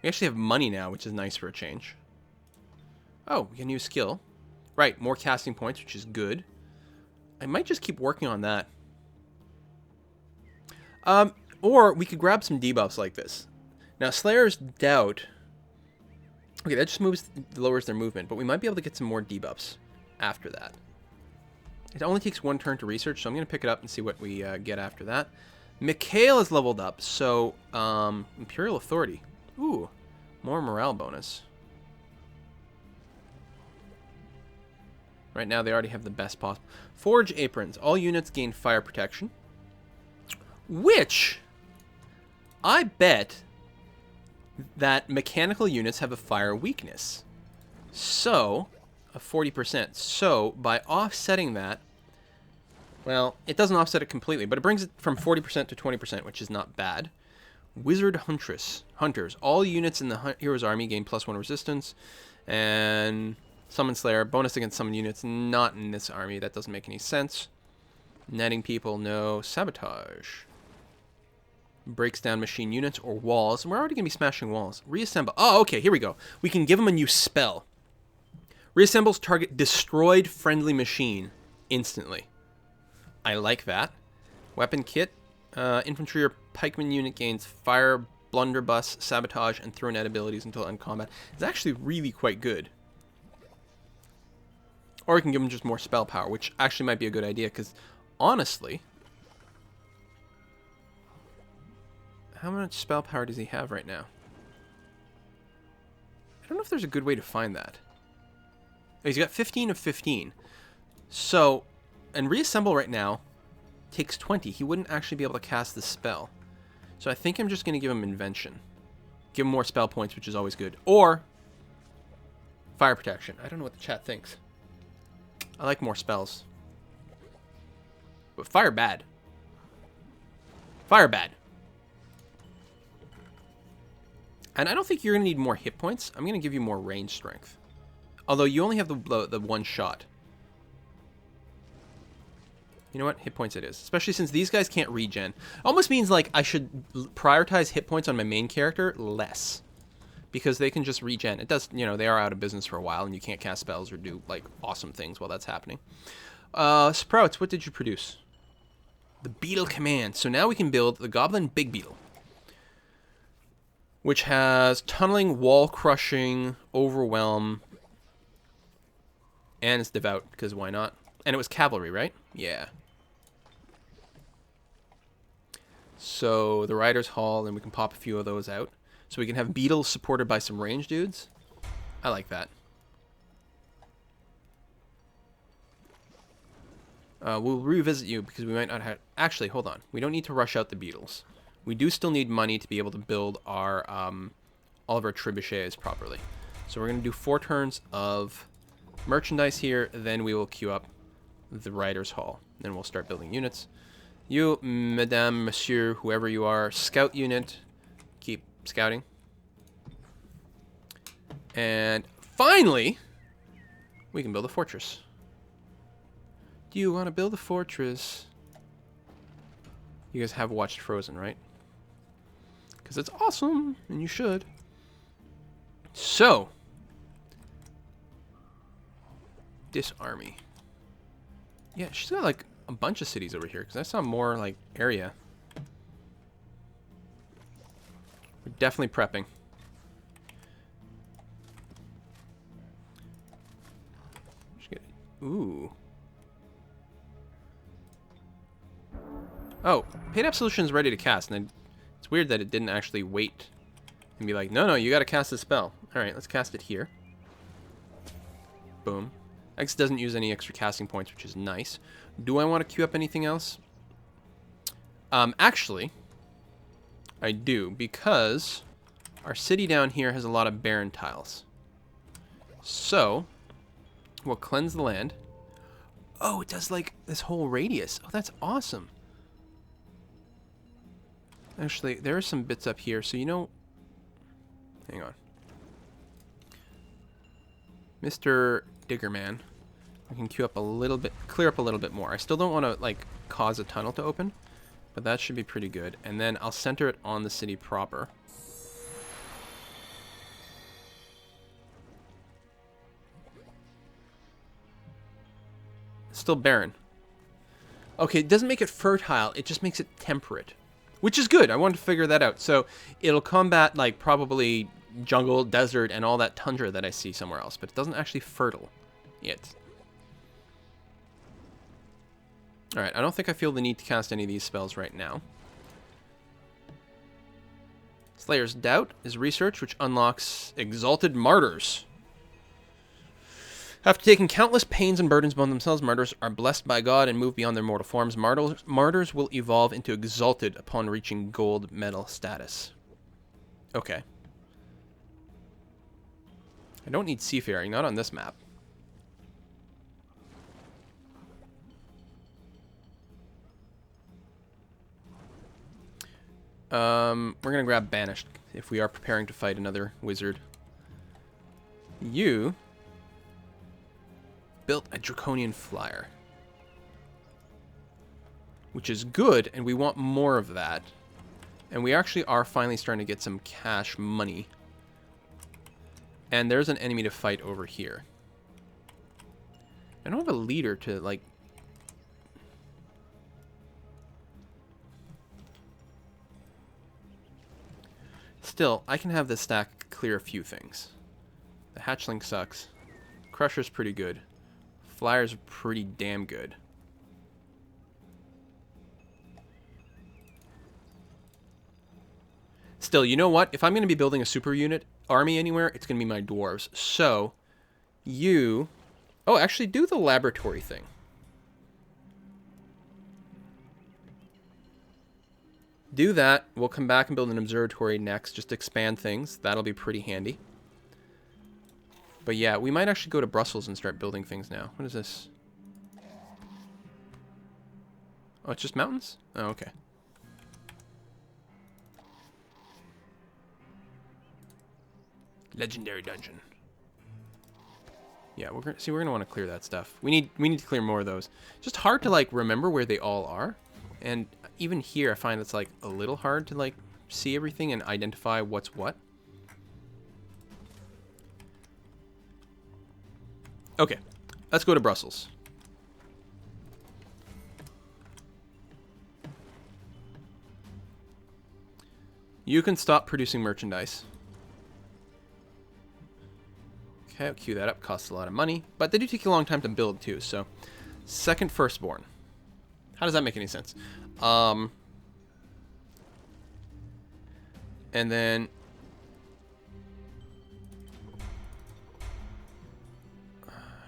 We actually have money now, which is nice for a change. Oh, we get a new skill. Right, more casting points, which is good. I might just keep working on that. Or we could grab some debuffs like this. Now, Slayer's Doubt... Okay, that just lowers their movement, but we might be able to get some more debuffs after that. It only takes 1 turn to research, so I'm going to pick it up and see what we get after that. Mikhail is leveled up, so Imperial Authority. Ooh, more morale bonus. Right now, they already have the best possible. Forge Aprons. All units gain fire protection. Which, I bet that mechanical units have a fire weakness. So, of 40%. So, by offsetting that, well, it doesn't offset it completely, but it brings it from 40% to 20%, which is not bad. Wizard Hunters. All units in the hero's army gain +1 resistance. And Summon Slayer, bonus against summon units, not in this army. That doesn't make any sense. Netting people, no. Sabotage. Breaks down machine units or walls. We're already going to be smashing walls. Reassemble. Oh, okay, here we go. We can give them a new spell. Reassembles target destroyed friendly machine instantly. I like that. Weapon kit. Infantry or pikeman unit gains fire, blunderbuss, sabotage, and throw net abilities until end combat. It's actually really quite good. Or we can give him just more spell power, which actually might be a good idea, because honestly, how much spell power does he have right now? I don't know if there's a good way to find that. He's got 15 of 15. So, and reassemble right now takes 20. He wouldn't actually be able to cast the spell. So I think I'm just going to give him invention. Give him more spell points, which is always good. Or fire protection. I don't know what the chat thinks. I like more spells. But fire bad. Fire bad. And I don't think you're going to need more hit points. I'm going to give you more range strength. Although you only have the one shot. You know what? Hit points it is. Especially since these guys can't regen. Almost means like I should prioritize hit points on my main character less. Because they can just regen. It does, you know, they are out of business for a while and you can't cast spells or do like awesome things while that's happening. Sprouts, what did you produce? The Beetle Command. So now we can build the Goblin Big Beetle. Which has tunneling, wall crushing, overwhelm, and it's devout, because why not? And it was cavalry, right? Yeah. So the Rider's Hall, and we can pop a few of those out. So we can have beetles supported by some range dudes. I like that. We'll revisit you because we might not have... Actually, hold on. We don't need to rush out the beetles. We do still need money to be able to build our all of our trebuchets properly. So we're going to do 4 turns of merchandise here. Then we will queue up the Rider's Hall. Then we'll start building units. You, Madame, Monsieur, whoever you are, scout unit. Keep scouting. And finally, we can build a fortress. Do you want to build a fortress? You guys have watched Frozen, right? Because it's awesome, and you should. So, this army. Yeah, she's got like a bunch of cities over here, because I saw more like area. We're definitely prepping. Ooh. Oh, Paid Absolution is ready to cast, and it's weird that it didn't actually wait and be like, no, you gotta cast the spell. Alright, let's cast it here. Boom. X doesn't use any extra casting points, which is nice. Do I want to queue up anything else? Actually, I do, because our city down here has a lot of barren tiles. So, we'll cleanse the land. Oh, it does like this whole radius. Oh, that's awesome. Actually, there are some bits up here, so you know... Hang on. Mr. Diggerman. We can queue up a little bit, clear up a little bit more. I still don't want to, like, cause a tunnel to open, but that should be pretty good. And then I'll center it on the city proper. Still barren. Okay, it doesn't make it fertile, it just makes it temperate. Which is good, I wanted to figure that out. So, it'll combat, like, probably jungle, desert, and all that tundra that I see somewhere else, but it doesn't actually fertile yet. Alright, I don't think I feel the need to cast any of these spells right now. Slayer's Doubt is research, which unlocks Exalted Martyrs. After taking countless pains and burdens upon themselves, martyrs are blessed by God and move beyond their mortal forms. Martyrs will evolve into Exalted upon reaching gold medal status. Okay. I don't need seafaring, not on this map. We're gonna grab Banished if we are preparing to fight another wizard. You built a Draconian Flyer, which is good, and we want more of that. And we actually are finally starting to get some cash money. And there's an enemy to fight over here. I don't have a leader to, like... Still, I can have this stack clear a few things. The hatchling sucks. Crusher's pretty good. Flyer's pretty damn good. Still, you know what? If I'm going to be building a super unit army anywhere, it's going to be my dwarves. So, you... Oh, actually do the laboratory thing. Do that. We'll come back and build an observatory next. Just expand things. That'll be pretty handy. But yeah, we might actually go to Brussels and start building things now. What is this? Oh, it's just mountains? Oh, okay. Legendary dungeon. Yeah, we're gonna want to clear that stuff. We need to clear more of those. Just hard to like remember where they all are, and even here I find it's like a little hard to like see everything and identify what's what. Okay, let's go to Brussels. You can stop producing merchandise. Okay, I'll queue that up. Costs a lot of money, but they do take a long time to build too. So, second firstborn. How does that make any sense? And then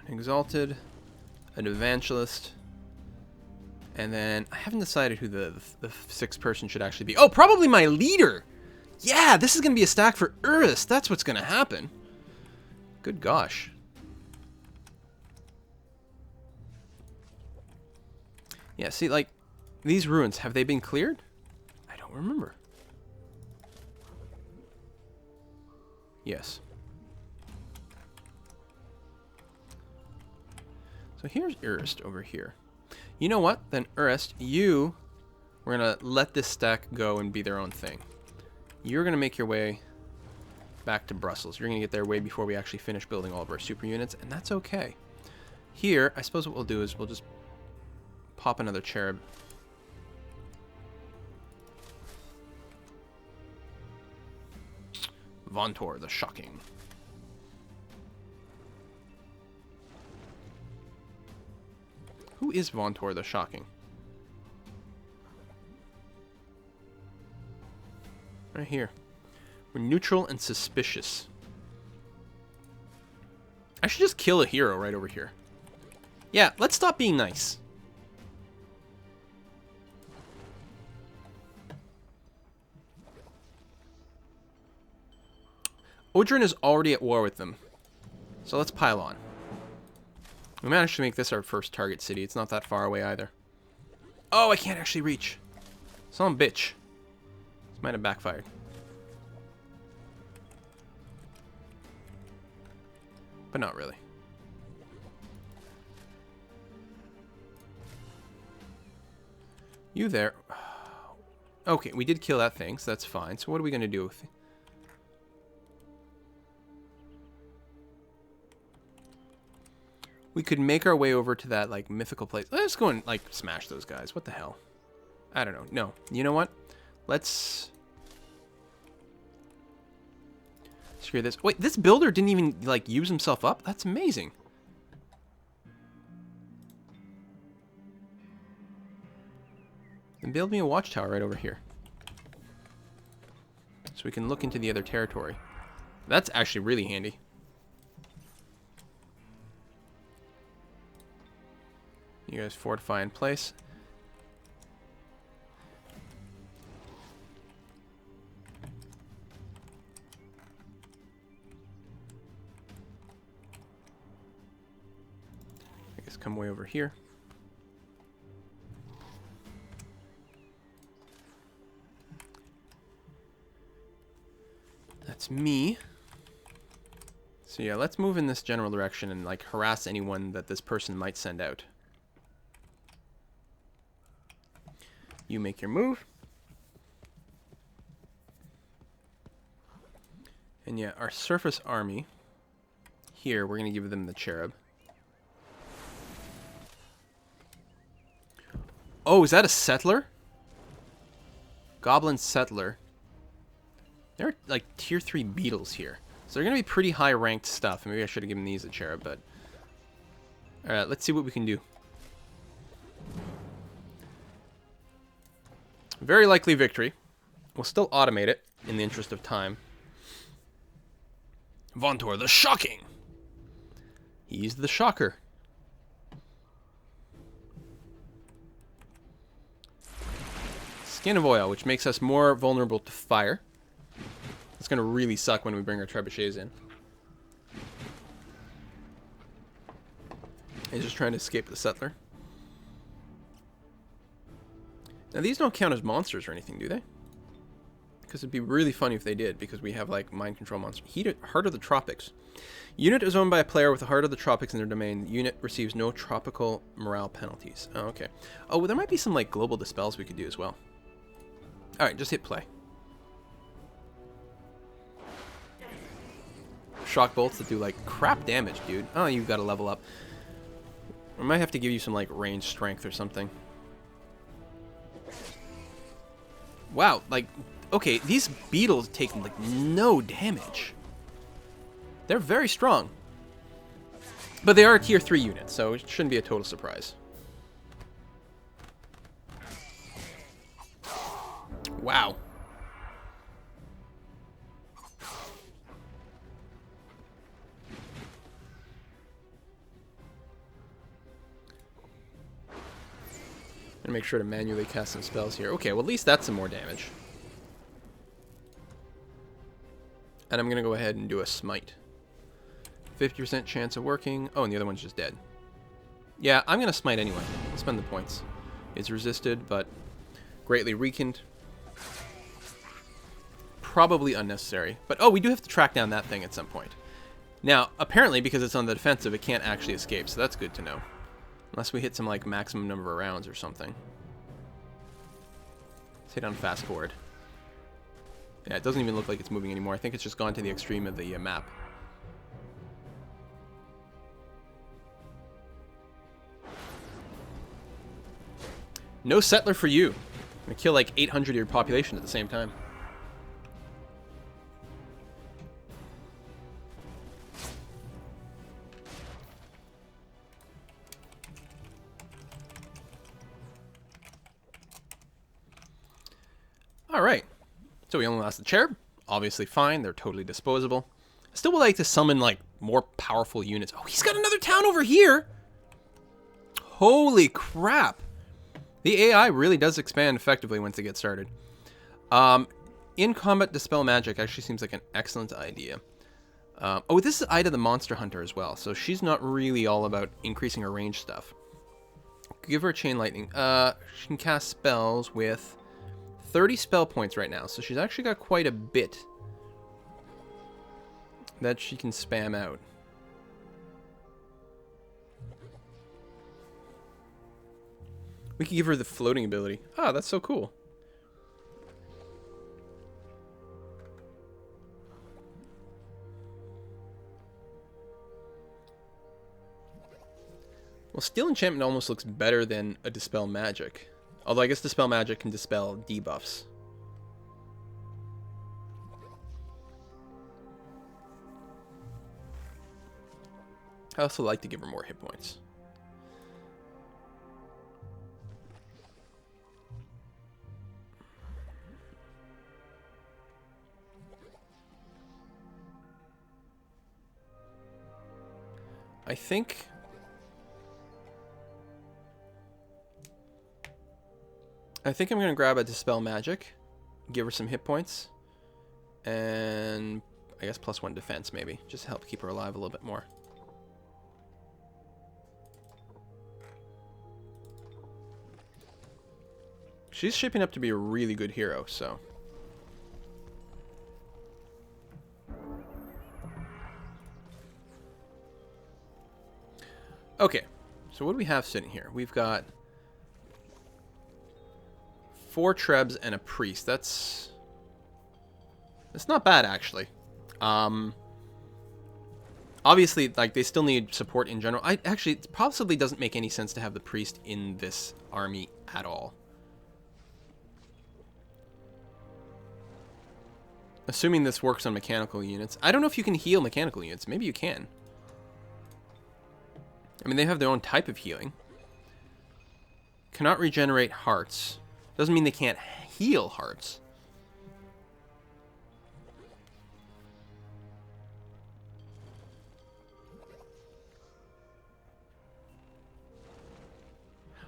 an exalted, an evangelist, and then I haven't decided who the sixth person should actually be. Oh, probably my leader. Yeah, this is gonna be a stack for Urus. That's what's gonna happen. Good gosh. Yeah, see, like, these ruins, have they been cleared? I don't remember. Yes. So here's Urist over here. You know what? Then Urist, we're going to let this stack go and be their own thing. You're going to make your way back to Brussels. You're going to get there way before we actually finish building all of our super units, and that's okay. Here, I suppose what we'll do is we'll just pop another cherub. Vontor the Shocking. Who is Vontor the Shocking? Right here. We're neutral and suspicious. I should just kill a hero right over here. Yeah, let's stop being nice. Odrin is already at war with them. So let's pile on. We managed to make this our first target city. It's not that far away either. Oh, I can't actually reach. Son of a bitch. This might have backfired. But not really. You there. Okay, we did kill that thing, so that's fine. So what are we going to do with it? We could make our way over to that, like, mythical place. Let's go and, like, smash those guys. What the hell? I don't know. No. You know what? Let's screw this. Wait, this builder didn't even, like, use himself up? That's amazing. And build me a watchtower right over here. So we can look into the other territory. That's actually really handy. You guys fortify in place. I guess come way over here. That's me. So yeah, let's move in this general direction and like harass anyone that this person might send out. You make your move. And yeah, our surface army, here, we're going to give them the cherub. Oh, is that a settler? Goblin settler. There are like tier 3 beetles here. So they're going to be pretty high ranked stuff. Maybe I should have given these a cherub, but... Alright, let's see what we can do. Very likely victory. We'll still automate it in the interest of time. Vontor the Shocking! He's the shocker. Skin of Oil, which makes us more vulnerable to fire. It's going to really suck when we bring our trebuchets in. He's just trying to escape the settler. Now, these don't count as monsters or anything, do they? Because it'd be really funny if they did, because we have, like, mind control monsters. Heart of the Tropics. Unit is owned by a player with the Heart of the Tropics in their domain. The unit receives no tropical morale penalties. Oh, okay. Oh, well, there might be some, like, global dispels we could do as well. Alright, just hit play. Shock bolts that do, like, crap damage, dude. Oh, you've got to level up. I might have to give you some, like, range strength or something. Wow, like, okay, these beetles take, like, no damage. They're very strong. But they are tier 3 units, so it shouldn't be a total surprise. Wow. And make sure to manually cast some spells here. Okay, well, at least that's some more damage. And I'm going to go ahead and do a smite. 50% chance of working. Oh, and the other one's just dead. Yeah, I'm going to smite anyway. I'll spend the points. It's resisted, but greatly weakened. Probably unnecessary. But, oh, we do have to track down that thing at some point. Now, apparently, because it's on the defensive, it can't actually escape, so that's good to know. Unless we hit some, like, maximum number of rounds or something. Let's hit on fast forward. Yeah, it doesn't even look like it's moving anymore. I think it's just gone to the extreme of the map. No settler for you. I'm gonna kill like 800 of your population at the same time. Alright. So we only lost the cherub. Obviously fine. They're totally disposable. I still would like to summon, like, more powerful units. Oh, he's got another town over here! Holy crap! The AI really does expand effectively once it gets started. In combat dispel magic actually seems like an excellent idea. Oh, this is Ida the Monster Hunter as well, so she's not really all about increasing her range stuff. Give her a chain lightning. She can cast spells with 30 spell points right now, so she's actually got quite a bit that she can spam out. We can give her the floating ability. Ah, that's so cool. Well, Steel Enchantment almost looks better than a Dispel Magic. Although I guess Dispel Magic can dispel debuffs. I also like to give her more hit points. I think I'm going to grab a Dispel Magic, give her some hit points, and I guess +1 defense maybe, just to help keep her alive a little bit more. She's shaping up to be a really good hero, so. Okay, so what do we have sitting here? We've got 4 trebs and a priest. That's not bad, actually. Obviously, like, they still need support in general. Actually, it possibly doesn't make any sense to have the priest in this army at all. Assuming this works on mechanical units. I don't know if you can heal mechanical units. Maybe you can. I mean, they have their own type of healing. Cannot regenerate hearts. Doesn't mean they can't heal hearts.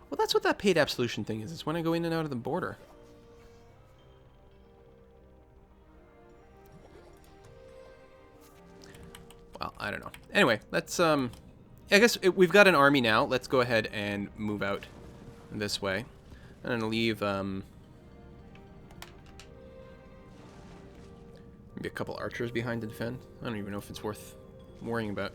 Well, that's what that paid absolution thing is. It's when I go in and out of the border. Well, I don't know. Anyway, let's, I guess we've got an army now. Let's go ahead and move out this way. I'm gonna leave, maybe a couple archers behind to defend. I don't even know if it's worth worrying about.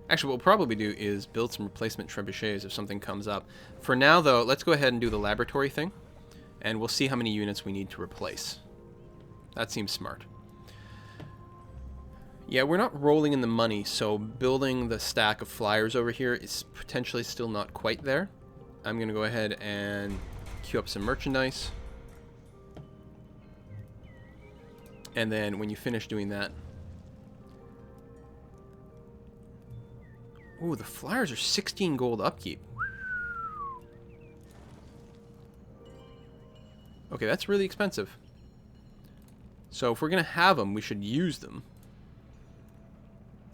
Actually, what we'll probably do is build some replacement trebuchets if something comes up. For now, though, let's go ahead and do the laboratory thing, and we'll see how many units we need to replace. That seems smart. Yeah, we're not rolling in the money, so building the stack of flyers over here is potentially still not quite there. I'm going to go ahead and queue up some merchandise. And then when you finish doing that... Ooh, the flyers are 16 gold upkeep. Okay, that's really expensive. So if we're going to have them, we should use them.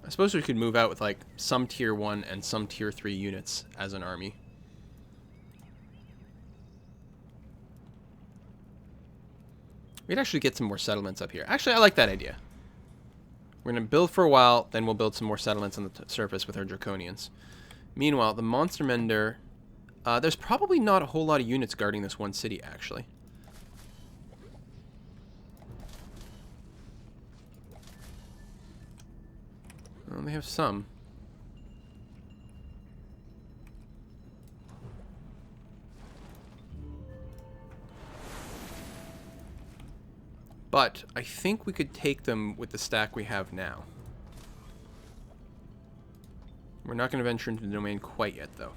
I suppose we could move out with like some tier 1 and some tier 3 units as an army. We'd actually get some more settlements up here. Actually, I like that idea. We're going to build for a while, then we'll build some more settlements on the surface with our Draconians. Meanwhile, the Monster Mender... there's probably not a whole lot of units guarding this one city, actually. Well, they have some. But I think we could take them with the stack we have now. We're not going to venture into the domain quite yet, though.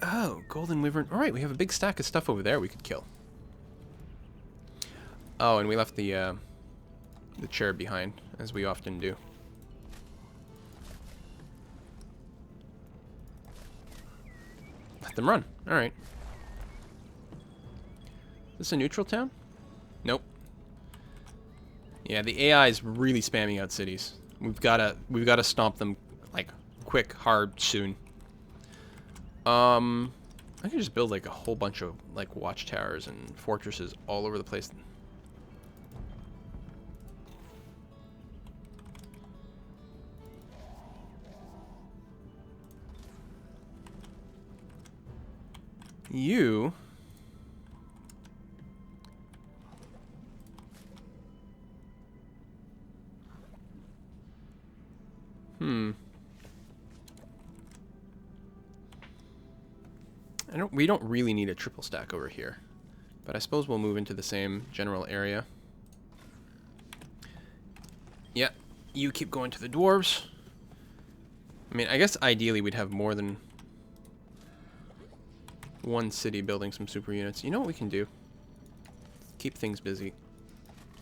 Oh, Golden Wyvern. Alright, we have a big stack of stuff over there we could kill. Oh, and we left the chair behind, as we often do. Let them run. Alright. Is this a neutral town? Nope. Yeah, the AI is really spamming out cities. We've gotta stomp them like quick, hard, soon. I can just build like a whole bunch of like watchtowers and fortresses all over the place. You... We don't really need a triple stack over here. But I suppose we'll move into the same general area. Yeah, you keep going to the dwarves. I mean, I guess ideally we'd have more than one city building some super units. You know what we can do? Keep things busy.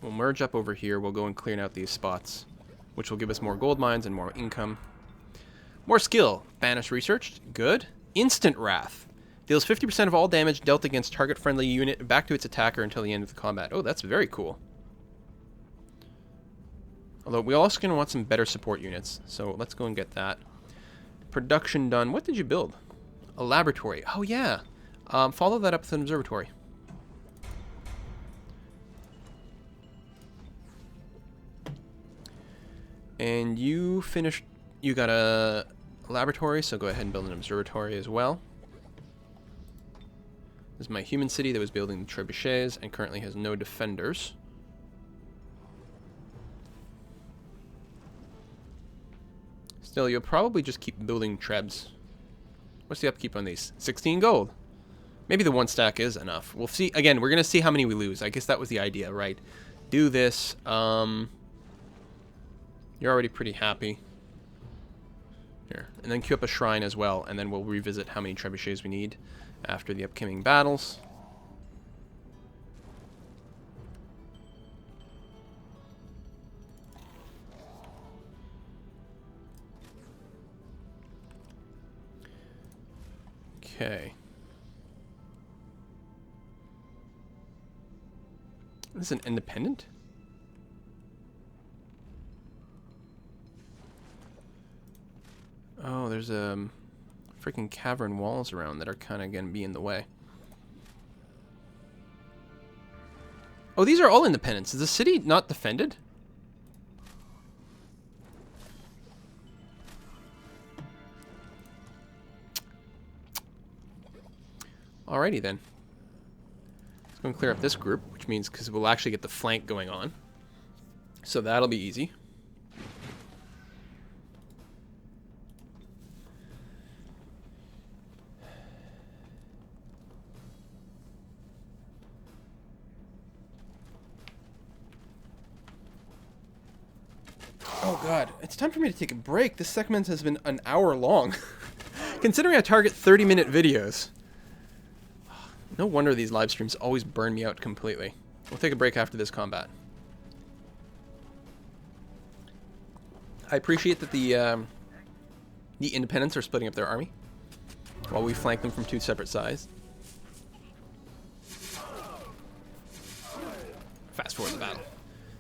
We'll merge up over here. We'll go and clear out these spots, which will give us more gold mines and more income. More skill. Banish researched. Good. Instant Wrath. Deals 50% of all damage dealt against target-friendly unit back to its attacker until the end of the combat. Oh, that's very cool. Although, we're also going to want some better support units, so let's go and get that. Production done. What did you build? A laboratory. Oh, yeah. Follow that up with an observatory. And you finished... You got a laboratory, so go ahead and build an observatory as well. This is my human city that was building the trebuchets and currently has no defenders. Still, you'll probably just keep building trebs. What's the upkeep on these? 16 gold. Maybe the one stack is enough. We'll see. Again, we're going to see how many we lose. I guess that was the idea, right? Do this. You're already pretty happy. Here. And then queue up a shrine as well, and then we'll revisit how many trebuchets we need. after the upcoming battles. Okay. This is an independent? Oh, there's freaking cavern walls around that are kind of going to be in the way. Oh, these are all independents. Is the city not defended? Alrighty then. Let's go and clear up this group, which means because we'll actually get the flank going on. So that'll be easy. Oh god, it's time for me to take a break. This segment has been an hour long. Considering I target 30-minute videos. No wonder these live streams always burn me out completely. We'll take a break after this combat. I appreciate that the independents are splitting up their army while we flank them from two separate sides. Fast forward the battle.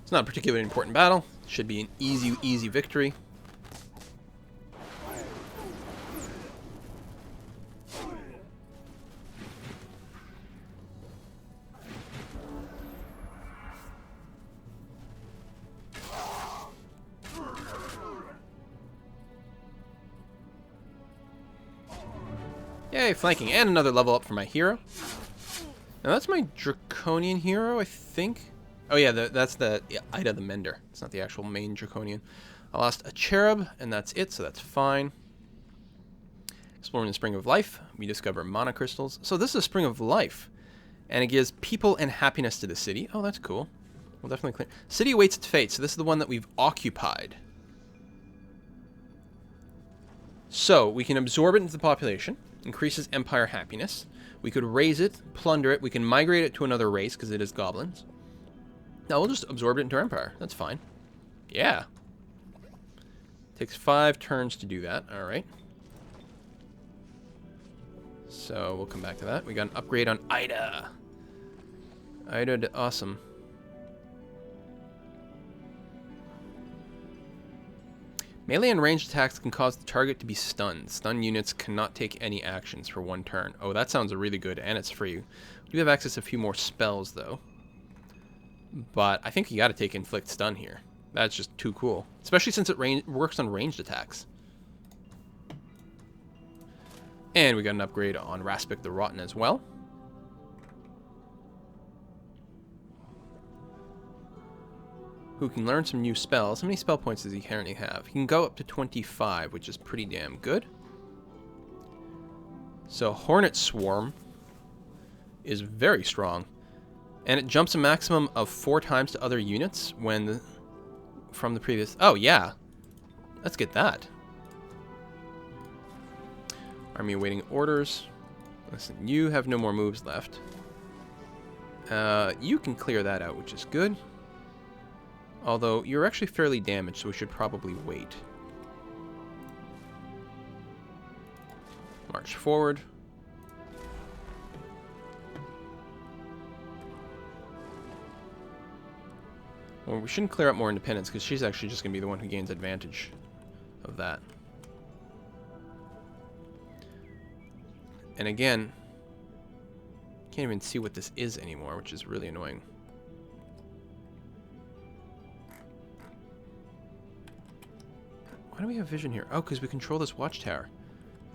It's not a particularly important battle. Should be an easy victory. Yay, flanking, and another level up for my hero. Now that's my Draconian hero, I think. Oh yeah, that's the Ida the Mender. It's not the actual main Draconian. I lost a Cherub, and that's it, so that's fine. Exploring the Spring of Life, we discover mana crystals. So this is a Spring of Life, and it gives people and happiness to the city. Oh, that's cool. We'll definitely clear. City awaits its fate, so this is the one that we've occupied. So we can absorb it into the population. Increases empire happiness. We could raise it, plunder it. We can migrate it to another race because it is goblins. Now we'll just absorb it into our empire. That's fine. Yeah. Takes 5 turns to do that. All right. So we'll come back to that. We got an upgrade on Ida. Ida, awesome. Melee and ranged attacks can cause the target to be stunned. Stun units cannot take any actions for 1 turn. Oh, that sounds really good, and it's free. We do have access to a few more spells, though. But I think you got to take Inflict Stun here. That's just too cool. Especially since it works on ranged attacks. And we got an upgrade on Raspic the Rotten as well. Who can learn some new spells. How many spell points does he currently have? He can go up to 25, which is pretty damn good. So Hornet Swarm is very strong. And it jumps a maximum of 4 times to other units when from the previous... Oh, yeah. Let's get that. Army awaiting orders. Listen, you have no more moves left. You can clear that out, which is good. Although, you're actually fairly damaged, so we should probably wait. March forward. Well, we shouldn't clear up more independence, because she's actually just going to be the one who gains advantage of that. And again, can't even see what this is anymore, which is really annoying. Why do we have vision here? Oh, because we control this watchtower.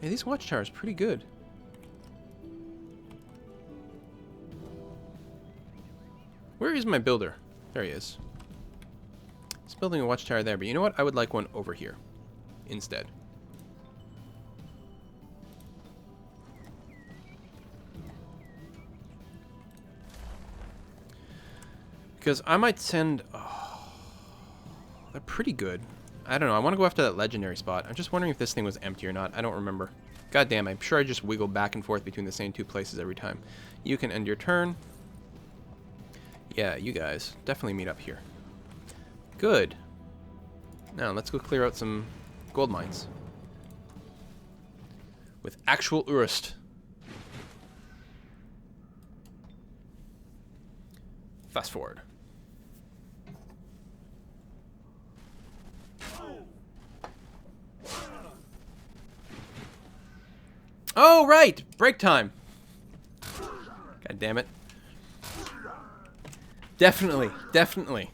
Hey, these watchtowers are pretty good. Where is my builder? There he is. He's building a watchtower there, but you know what? I would like one over here instead. Because I might send... Oh, they're pretty good. I don't know. I want to go after that legendary spot. I'm just wondering if this thing was empty or not. I don't remember. God damn, I'm sure I just wiggle back and forth between the same two places every time. You can end your turn. Yeah, you guys. Definitely meet up here. Good. Now, let's go clear out some gold mines. With actual Urust. Fast forward. Oh, right! Break time! God damn it. Definitely, definitely.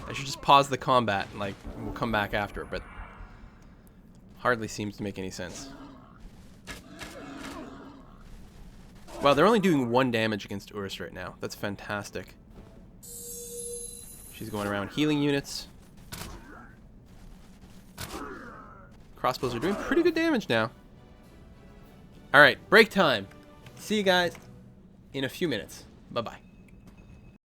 I should just pause the combat and, like, we'll come back after, but hardly seems to make any sense. Wow, they're only doing 1 damage against Urus right now. That's fantastic. She's going around healing units. Crossbows are doing pretty good damage now. Alright, break time. See you guys in a few minutes. Bye-bye.